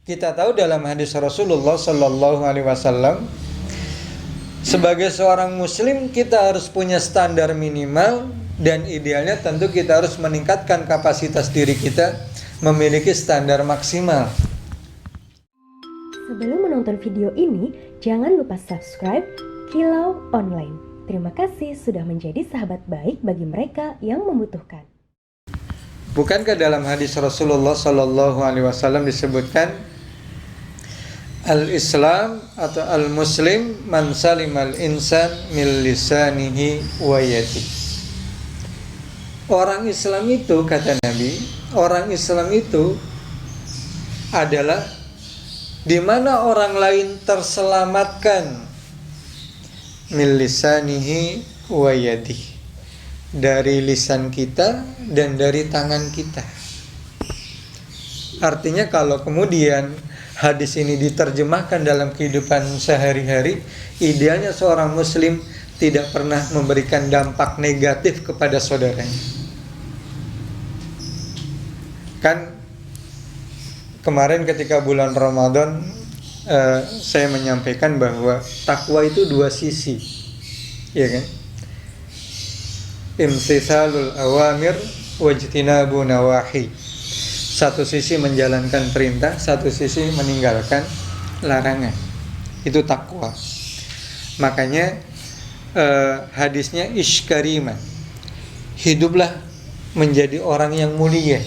Kita tahu dalam hadis Rasulullah Sallallahu Alaihi Wasallam, sebagai seorang Muslim kita harus punya standar minimal dan idealnya tentu kita harus meningkatkan kapasitas diri kita memiliki standar maksimal. Sebelum menonton video ini, jangan lupa subscribe Kilau Online. Terima kasih sudah menjadi sahabat baik bagi mereka yang membutuhkan. Bukankah dalam hadis Rasulullah Sallallahu Alaihi Wasallam disebutkan Al-Islam atau Al-Muslim man salimal insan min lisanihi wa yadihi. Orang Islam itu, kata Nabi, orang Islam itu adalah di mana orang lain terselamatkan min lisanihi wa yadihi, dari lisan kita dan dari tangan kita. Artinya kalau kemudian hadis ini diterjemahkan dalam kehidupan sehari-hari, idealnya seorang Muslim tidak pernah memberikan dampak negatif kepada saudaranya. Kan kemarin ketika bulan Ramadan saya menyampaikan bahwa takwa itu dua sisi, ya kan? Imtithalul awamir wajtinabu nawahi. Satu sisi menjalankan perintah, satu sisi meninggalkan larangan. Itu takwa. Makanya hadisnya ishkarima, hiduplah menjadi orang yang mulia.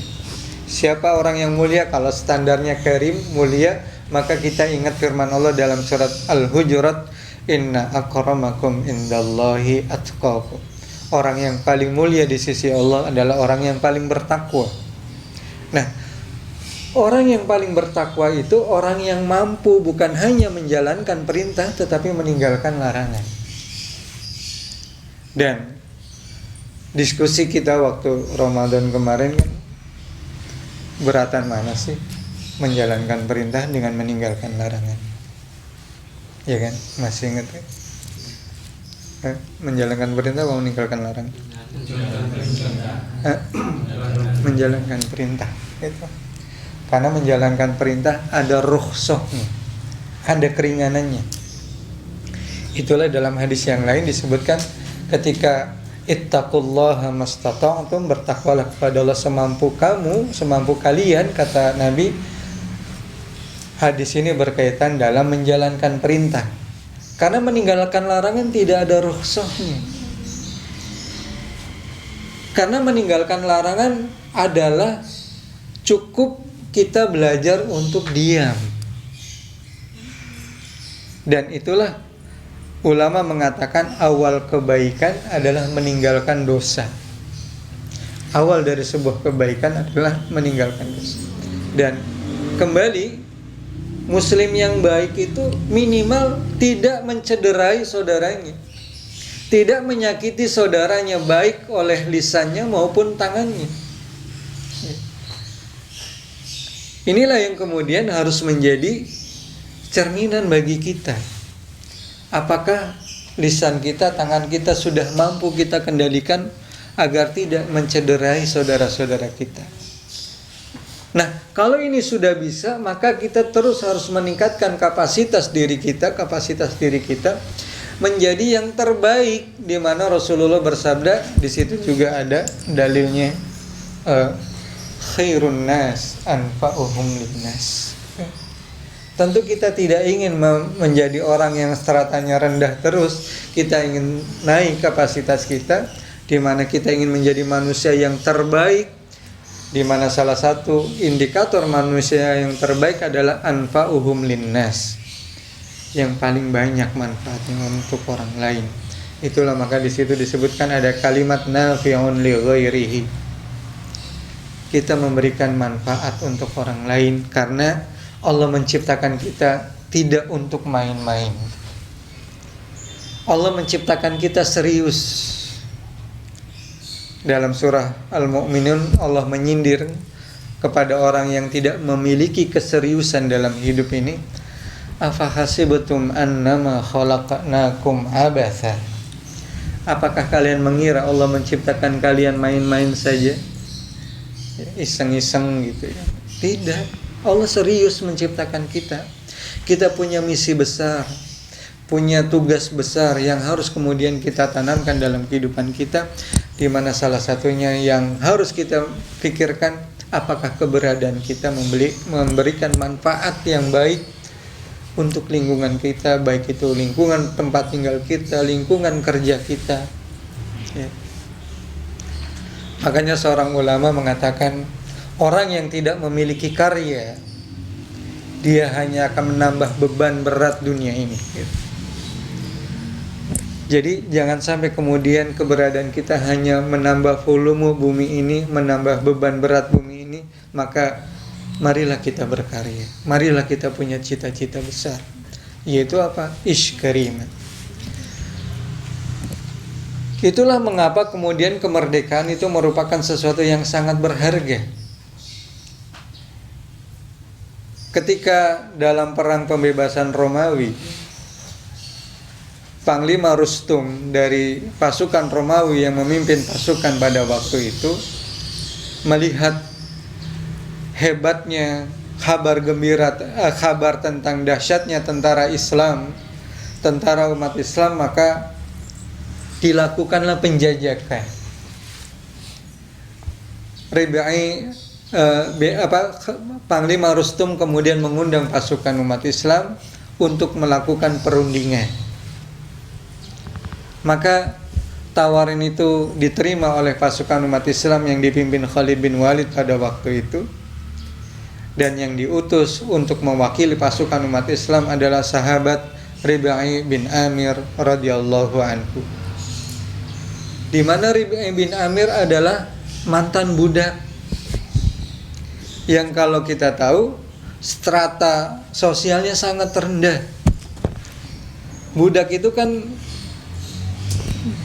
Siapa orang yang mulia? Kalau standarnya karim, mulia, maka kita ingat firman Allah dalam surat Al-Hujurat, inna akramakum indallahi atqakum. Orang yang paling mulia di sisi Allah adalah orang yang paling bertakwa. Nah, orang yang paling bertakwa itu orang yang mampu bukan hanya menjalankan perintah tetapi meninggalkan larangan. Dan diskusi kita waktu Ramadan kemarin kan, beratan mana sih menjalankan perintah dengan meninggalkan larangan? Ya kan? Masih ingat kan? Menjalankan perintah atau meninggalkan larangan? Menjalankan perintah gitu. Karena menjalankan perintah ada rukhsahnya, ada keringanannya. Itulah dalam hadis yang lain disebutkan ketika ittaqullaha mastata'tum, bertakwalah kepada Allah semampu kamu, semampu kalian, kata Nabi. Hadis ini berkaitan dalam menjalankan perintah. Karena meninggalkan larangan tidak ada rukhsahnya. Karena meninggalkan larangan adalah cukup kita belajar untuk diam. Dan itulah ulama mengatakan awal kebaikan adalah meninggalkan dosa. Awal dari sebuah kebaikan adalah meninggalkan dosa. Dan kembali, Muslim yang baik itu minimal tidak mencederai saudaranya, tidak menyakiti saudaranya baik oleh lisannya maupun tangannya. Inilah yang kemudian harus menjadi cerminan bagi kita. Apakah lisan kita, tangan kita sudah mampu kita kendalikan agar tidak mencederai saudara-saudara kita. Nah, kalau ini sudah bisa, maka kita terus harus meningkatkan kapasitas diri kita menjadi yang terbaik, di mana Rasulullah bersabda, di situ juga ada dalilnya, khairun nas anfa'uhum linnas. Tentu kita tidak ingin menjadi orang yang stratanya rendah terus. Kita ingin naik kapasitas kita, di mana kita ingin menjadi manusia yang terbaik, di mana salah satu indikator manusia yang terbaik adalah anfa'uhum linnas, yang paling banyak manfaatnya untuk orang lain. Itulah maka di situ disebutkan ada kalimat nafi'un li ghairihi. Kita memberikan manfaat untuk orang lain karena Allah menciptakan kita tidak untuk main-main. Allah menciptakan kita serius. Dalam surah Al-Mu'minun Allah menyindir kepada orang yang tidak memiliki keseriusan dalam hidup ini. Afahasibtum annama khalaqnakum abatha. Apakah kalian mengira Allah menciptakan kalian main-main saja? Iseng-iseng gitu ya. Tidak. Allah serius menciptakan kita. Kita punya misi besar, punya tugas besar yang harus kemudian kita tanamkan dalam kehidupan kita, di mana salah satunya yang harus kita pikirkan, apakah keberadaan kita memberikan manfaat yang baik untuk lingkungan kita, baik itu lingkungan tempat tinggal kita, lingkungan kerja kita. Ya. Makanya seorang ulama mengatakan, orang yang tidak memiliki karya, dia hanya akan menambah beban berat dunia ini. Jadi jangan sampai kemudian keberadaan kita hanya menambah volume bumi ini, menambah beban berat bumi ini. Maka marilah kita berkarya, marilah kita punya cita-cita besar, yaitu apa? Ish karimah. Itulah mengapa kemudian kemerdekaan itu merupakan sesuatu yang sangat berharga. Ketika dalam perang pembebasan Romawi, Panglima Rustum dari pasukan Romawi yang memimpin pasukan pada waktu itu melihat hebatnya kabar gembira, kabar tentang dahsyatnya tentara Islam, tentara umat Islam, maka dilakukanlah penjajakan. Panglima Rustum kemudian mengundang pasukan umat Islam untuk melakukan perundingan. Maka tawaran itu diterima oleh pasukan umat Islam yang dipimpin Khalid bin Walid pada waktu itu. Dan yang diutus untuk mewakili pasukan umat Islam adalah sahabat Rib'i bin Amir radhiyallahu anhu. Di mana Rib'i bin Amir adalah mantan budak yang kalau kita tahu strata sosialnya sangat rendah. Budak itu kan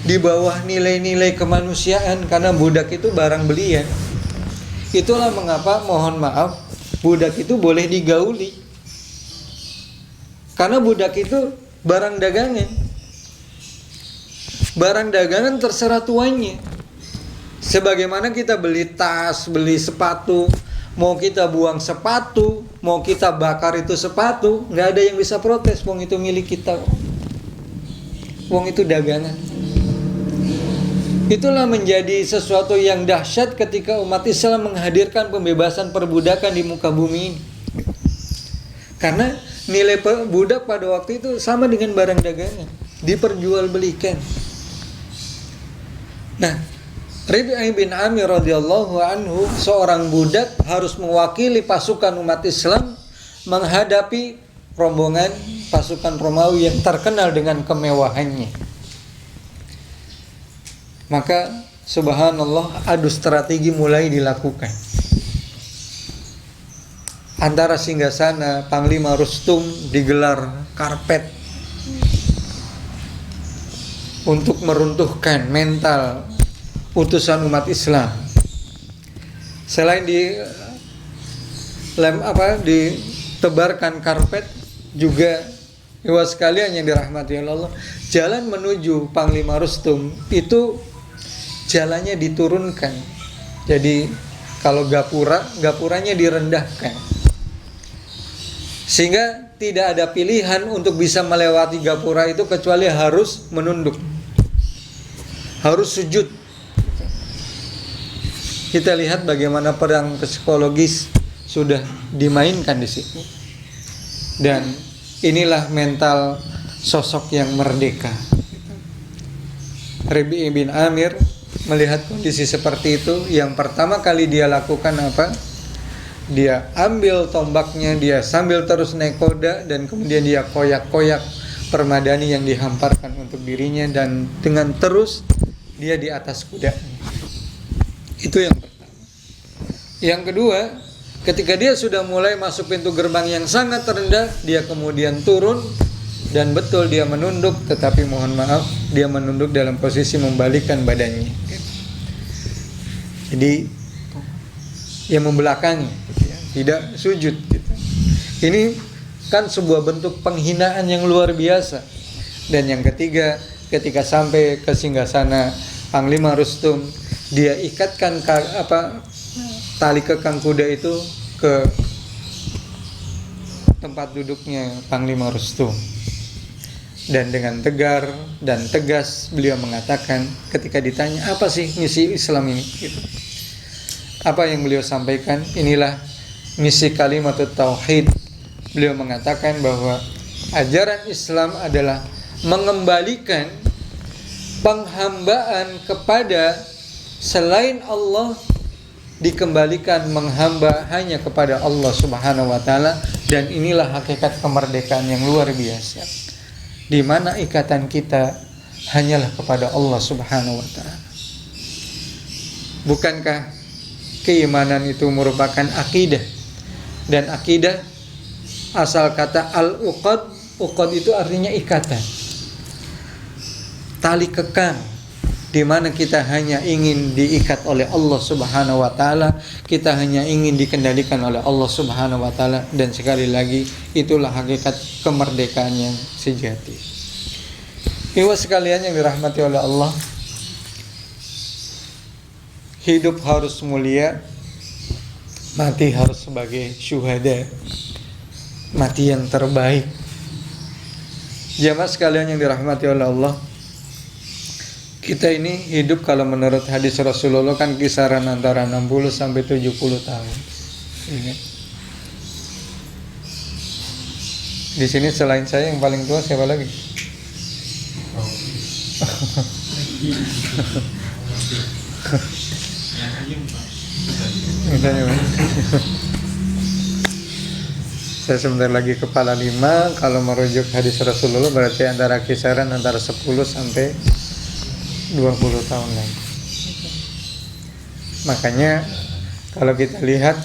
di bawah nilai-nilai kemanusiaan karena budak itu barang belian. Itulah mengapa, mohon maaf, budak itu boleh digauli. Karena budak itu barang dagangan. Barang dagangan terserah tuannya. Sebagaimana kita beli tas, beli sepatu, mau kita buang sepatu, mau kita bakar itu sepatu, nggak ada yang bisa protes. Wong itu milik kita, wong itu dagangan. Itulah menjadi sesuatu yang dahsyat ketika umat Islam menghadirkan pembebasan perbudakan di muka bumi ini. Karena nilai budak pada waktu itu sama dengan barang dagangan, diperjualbelikan. Nah, Rib'i bin Amir radhiyallahu anhu, seorang budak harus mewakili pasukan umat Islam menghadapi rombongan pasukan Romawi yang terkenal dengan kemewahannya. Maka subhanallah, adu strategi mulai dilakukan antara singgasana Panglima Rustum, digelar karpet untuk meruntuhkan mental utusan umat Islam. Selain ditebarkan karpet, juga iwas sekalian yang dirahmati Allah, jalan menuju Panglima Rustum itu jalannya diturunkan. Jadi kalau gapuranya direndahkan, sehingga tidak ada pilihan untuk bisa melewati gapura itu kecuali harus menunduk, harus sujud. Kita lihat bagaimana perang psikologis sudah dimainkan di situ. Dan inilah mental sosok yang merdeka. Rib'i bin Amir melihat kondisi seperti itu, yang pertama kali dia lakukan apa? Dia ambil tombaknya, dia sambil terus naik kuda, dan kemudian dia koyak-koyak permadani yang dihamparkan untuk dirinya, dan dengan terus dia di atas kuda. Itu yang pertama. Yang kedua, ketika dia sudah mulai masuk pintu gerbang yang sangat rendah, dia kemudian turun, dan betul dia menunduk, tetapi mohon maaf, dia menunduk dalam posisi membalikkan badannya. Jadi yang membelakangi, tidak sujud. Ini kan sebuah bentuk penghinaan yang luar biasa. Dan yang ketiga, ketika sampai ke singgasana Panglima Rustum, dia ikatkan tali kekang kuda itu ke tempat duduknya Panglima Rustum. Dan dengan tegar dan tegas beliau mengatakan ketika ditanya apa sih misi Islam ini gitu. Apa yang beliau sampaikan, inilah misi kalimatut tauhid. Beliau mengatakan bahwa ajaran Islam adalah mengembalikan penghambaan kepada selain Allah, dikembalikan menghamba hanya kepada Allah Subhanahu wa taala, dan inilah hakikat kemerdekaan yang luar biasa, di mana ikatan kita hanyalah kepada Allah Subhanahu wa taala. Bukankah keimanan itu merupakan akidah? Dan akidah asal kata al-uqad, uqad itu artinya ikatan, tali kekang, di mana kita hanya ingin diikat oleh Allah Subhanahu wa taala, kita hanya ingin dikendalikan oleh Allah Subhanahu wa taala, dan sekali lagi itulah hakikat kemerdekaan yang sejati. Ibu sekalian yang dirahmati oleh Allah, hidup harus mulia, mati harus sebagai syuhada, mati yang terbaik. Jamaah sekalian yang dirahmati oleh Allah, kita ini hidup kalau menurut hadis Rasulullah kan kisaran antara 60 sampai 70 tahun. Di sini selain saya yang paling tua siapa lagi? Saya sebentar lagi kepala 5. Kalau merujuk hadis Rasulullah berarti antara kisaran antara 10 sampai 20 tahun lagi. Makanya kalau kita lihat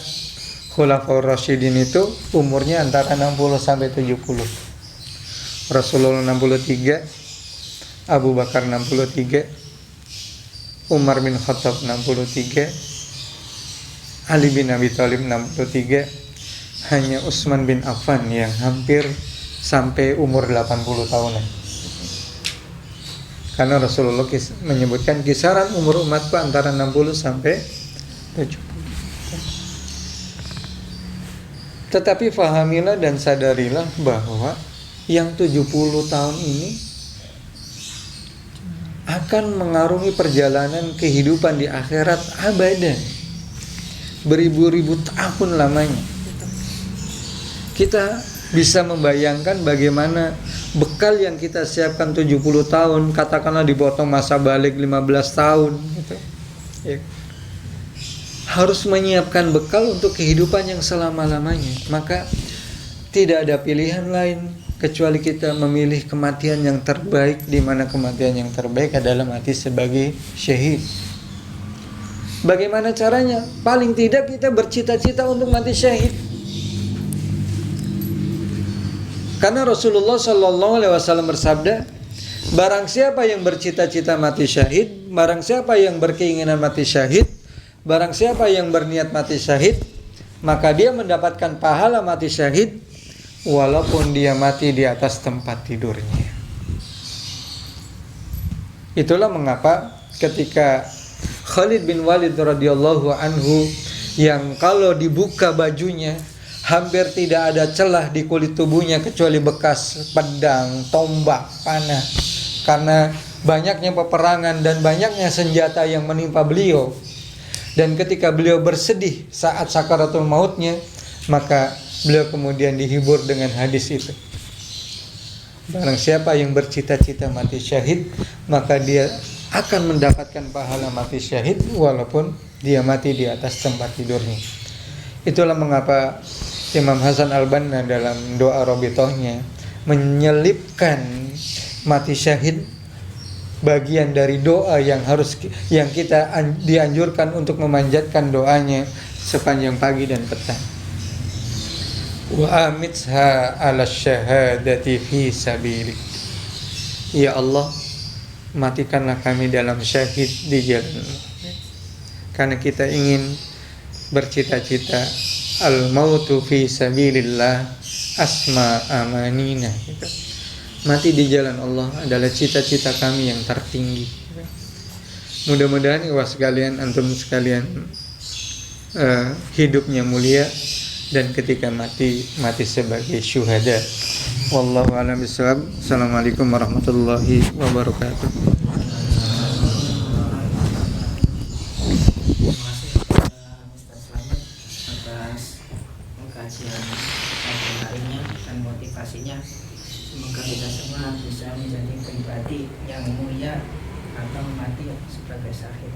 Khulafaur Rasyidin itu umurnya antara 60 sampai 70. Rasulullah 63, Abu Bakar 63, Umar bin Khattab 63, Ali bin Abi Thalib 63, hanya Utsman bin Affan yang hampir sampai umur 80 tahunan. Karena Rasulullah menyebutkan kisaran umur umatku antara 60 sampai 70. Tetapi fahamilah dan sadarilah bahwa yang 70 tahun ini akan mengarungi perjalanan kehidupan di akhirat abadan, beribu-ribu tahun lamanya. Kita bisa membayangkan bagaimana bekal yang kita siapkan 70 tahun, katakanlah dipotong masa balik 15 tahun gitu. Ya. Harus menyiapkan bekal untuk kehidupan yang selama-lamanya. Maka tidak ada pilihan lain kecuali kita memilih kematian yang terbaik, di mana kematian yang terbaik adalah mati sebagai syahid. Bagaimana caranya? Paling tidak kita bercita-cita untuk mati syahid. Karena Rasulullah SAW bersabda, barang siapa yang bercita-cita mati syahid, barang siapa yang berkeinginan mati syahid, barang siapa yang berniat mati syahid, maka dia mendapatkan pahala mati syahid walaupun dia mati di atas tempat tidurnya. Itulah mengapa ketika Khalid bin Walid radhiyallahu anhu, yang kalau dibuka bajunya hampir tidak ada celah di kulit tubuhnya kecuali bekas pedang, tombak, panah, karena banyaknya peperangan dan banyaknya senjata yang menimpa beliau. Dan ketika beliau bersedih saat sakaratul mautnya, maka beliau kemudian dihibur dengan hadis itu. Barang siapa yang bercita-cita mati syahid, maka dia akan mendapatkan pahala mati syahid walaupun dia mati di atas tempat tidurnya. Itulah mengapa Imam Hasan Al-Banna dalam doa Robitohnya menyelipkan mati syahid bagian dari doa yang kita dianjurkan untuk memanjatkan doanya sepanjang pagi dan petang. Wa amitha ala syahadati fi sabilik. Ya Allah, matikanlah kami dalam syahid di jalan-Mu. Karena kita ingin bercita-cita al-mautu fi sabilillah asma amanina. Mati di jalan Allah adalah cita-cita kami yang tertinggi. Mudah-mudahan ikhwah sekalian, antum sekalian hidupnya mulia, dan ketika mati sebagai syuhada. Wallahu a'lam bishawab. Assalamualaikum warahmatullahi wabarakatuh. Terima kasih kepada Ustaz Slamet atas kajian pagi harinya dan motivasinya. Semoga kita semua bisa menjadi pribadi yang mulia atau mati sebagai syahid.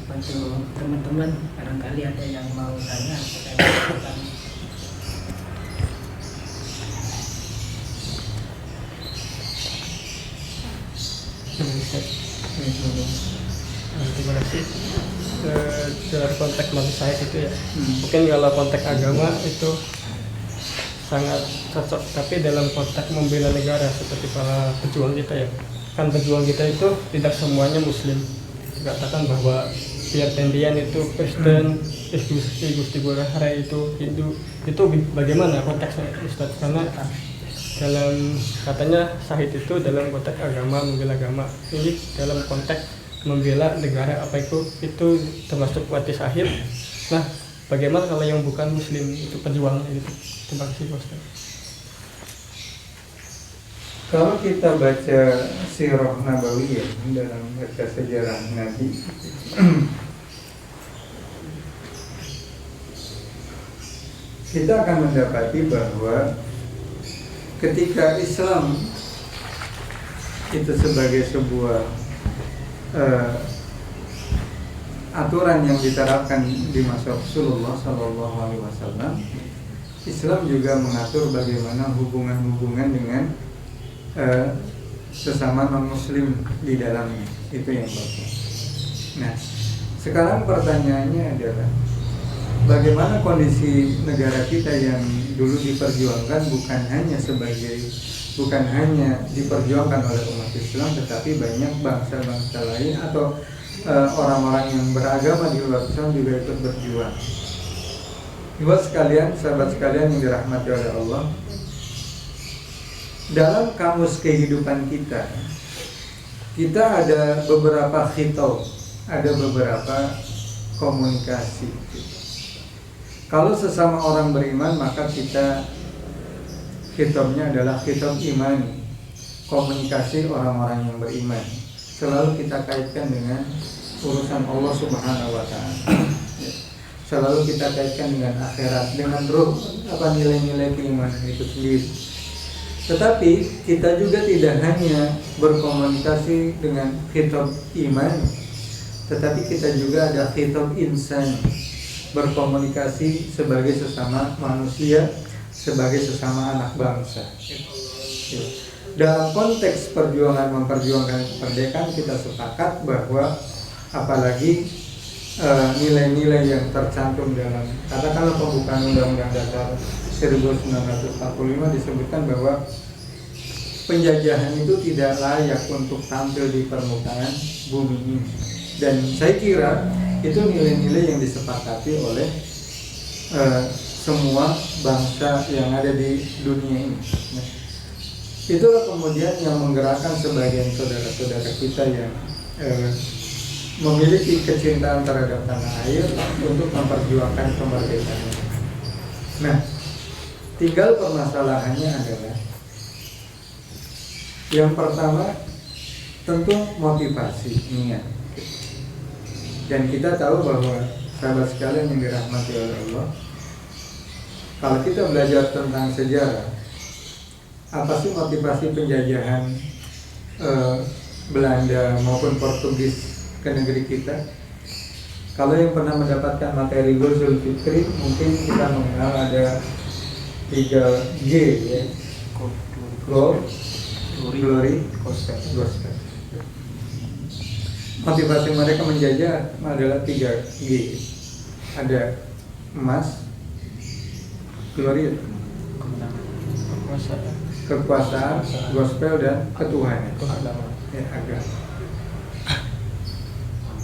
Untuk teman-teman, barangkali ada yang mau tanya terkait. Terima kasih. Dalam konteks manusia itu ya, mungkin kalau konteks agama itu sangat cocok, tapi dalam konteks membela negara seperti para pejuang kita ya, kan pejuang kita itu tidak semuanya Muslim. Dikatakan bahwa Pierre Tendian itu Kristen, Gusti Ngurah Rai itu Hindu. Itu bagaimana konteksnya Ustaz? Karena dalam katanya syahid itu dalam konteks agama, membela agama. Ini dalam konteks membela negara, apa itu termasuk mati syahid. Nah, bagaimana kalau yang bukan Muslim itu pejuang itu? Terima kasih Ustaz. Kalau kita baca Sirah Nabawiyah dalam baca sejarah Nabi, kita akan mendapati bahwa ketika Islam itu sebagai sebuah aturan yang diterapkan di masa Rasulullah SAW, Islam juga mengatur bagaimana hubungan-hubungan dengan sesama non-Muslim di dalamnya. Itu yang bagus. Nah, sekarang pertanyaannya adalah bagaimana kondisi negara kita yang dulu diperjuangkan bukan hanya diperjuangkan oleh umat Islam, tetapi banyak bangsa-bangsa lain atau orang-orang yang beragama di luar Islam juga ikut berjuang. Ibu sekalian, sahabat sekalian yang dirahmati oleh Allah, dalam kamus kehidupan kita ada beberapa khitab, ada beberapa komunikasi. Kalau sesama orang beriman, maka kita khitabnya adalah khitab imani, komunikasi orang-orang yang beriman. Selalu kita kaitkan dengan urusan Allah Subhanahu wa Ta'ala. Selalu kita kaitkan dengan akhirat, dengan ruh, nilai-nilai keimanan itu sendiri. Tetapi kita juga tidak hanya berkomunikasi dengan khitab iman, tetapi kita juga ada khitab insan, berkomunikasi sebagai sesama manusia, sebagai sesama anak bangsa. Dalam konteks memperjuangkan kemerdekaan, kita sepakat bahwa apalagi nilai-nilai yang tercantum dalam katakanlah pembukaan Undang-Undang Dasar 1945 disebutkan bahwa penjajahan itu tidak layak untuk tampil di permukaan bumi ini. Dan saya kira itu nilai-nilai yang disepakati oleh semua bangsa yang ada di dunia ini. Nah, itulah kemudian yang menggerakkan sebagian saudara-saudara kita yang memiliki kecintaan terhadap tanah air untuk memperjuangkan kemerdekaan. Nah, tinggal permasalahannya adalah yang pertama tentu motivasi, niat. Dan kita tahu bahwa sahabat sekalian yang dirahmati oleh Allah, kalau kita belajar tentang sejarah, apa sih motivasi penjajahan Belanda maupun Portugis ke negeri kita? Kalau yang pernah mendapatkan materi Ghazul Fikri, mungkin kita mengenal ada 3G ya. Gold, Glory, Gospel. Motivasi mereka menjajah adalah 3G. Ada emas, glory, kekuasaan, gospel, dan ketuhanan. Ya, agama.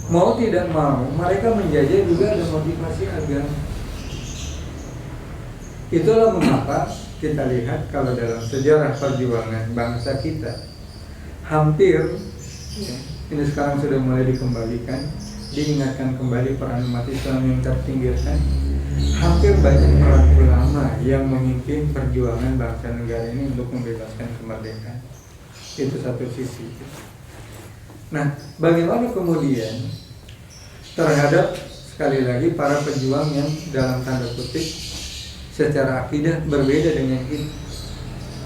Mau tidak mau, mereka menjajah juga ada motivasi agama. Itulah mengapa kita lihat kalau dalam sejarah perjuangan bangsa kita hampir, ini sekarang sudah mulai dikembalikan, diingatkan kembali peran umat Islam yang terpinggirkan. Hampir banyak orang ulama yang memimpin perjuangan bangsa negara ini untuk membebaskan kemerdekaan. Itu satu sisi. Nah, bagaimana kemudian terhadap sekali lagi para pejuang yang dalam tanda kutip secara akidah berbeda dengan kita?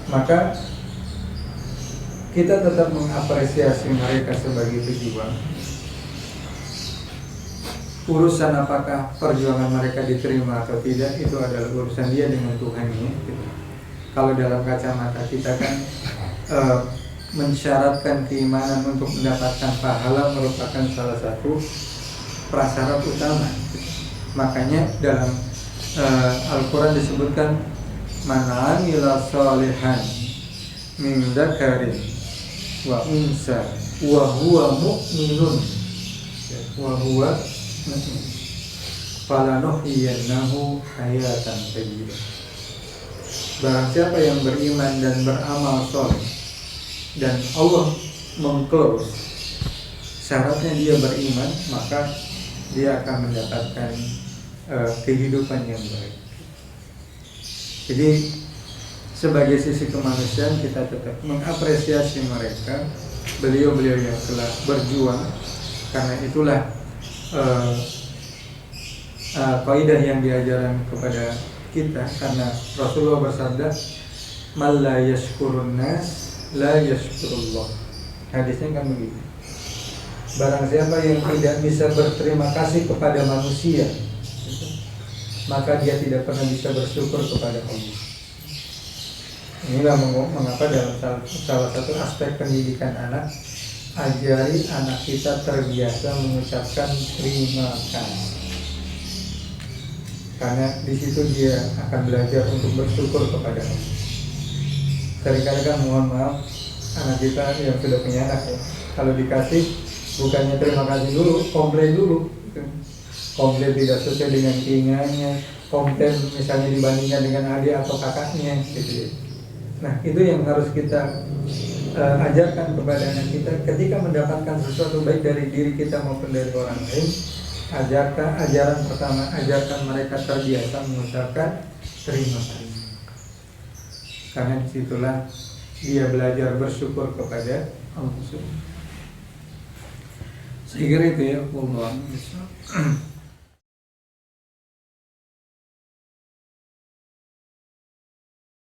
Maka kita tetap mengapresiasi mereka sebagai pejuang. Urusan apakah perjuangan mereka diterima atau tidak itu adalah urusan dia dengan Tuhannya. Kalau dalam kacamata kita kan mensyaratkan keimanan untuk mendapatkan pahala merupakan salah satu prasyarat utama. Makanya dalam Al-Quran disebutkan man 'amila shalihan min dzakarin wa unsa wa huwa mu'minun wa huwa falanuhyiyannahu hayatan thayyibah. Barang siapa yang beriman dan beramal soleh dan Allah mengclose syaratnya dia beriman, maka dia akan mendapatkan kehidupan yang baik. Jadi sebagai sisi kemanusiaan kita tetap mengapresiasi mereka, beliau-beliau yang telah berjuang, karena itulah kaidah yang diajarkan kepada kita, karena Rasulullah bersabda man la yashkurun nas la yashkurullah. Hadisnya kan begitu. Barang siapa yang tidak bisa berterima kasih kepada manusia, maka dia tidak pernah bisa bersyukur kepada Allah. Inilah mengapa dalam salah satu aspek pendidikan anak, ajari anak kita terbiasa mengucapkan terima kasih. Karena di situ dia akan belajar untuk bersyukur kepada Allah. Seringkali kan mohon maaf, anak kita yang sudah punya anak ya, kalau dikasih bukannya terima kasih dulu, komplain dulu. Komplain tidak sesuai dengan keinginannya, komplain misalnya dibandingkan dengan adik atau kakaknya gitu ya. Nah, itu yang harus kita ajarkan kepada anak kita ketika mendapatkan sesuatu baik dari diri kita maupun dari orang lain. Ajaran pertama, ajarkan mereka terbiasa mengucapkan terima kasih. Karena disitulah dia belajar bersyukur kepada Allah. Saya kira itu ya, Allah.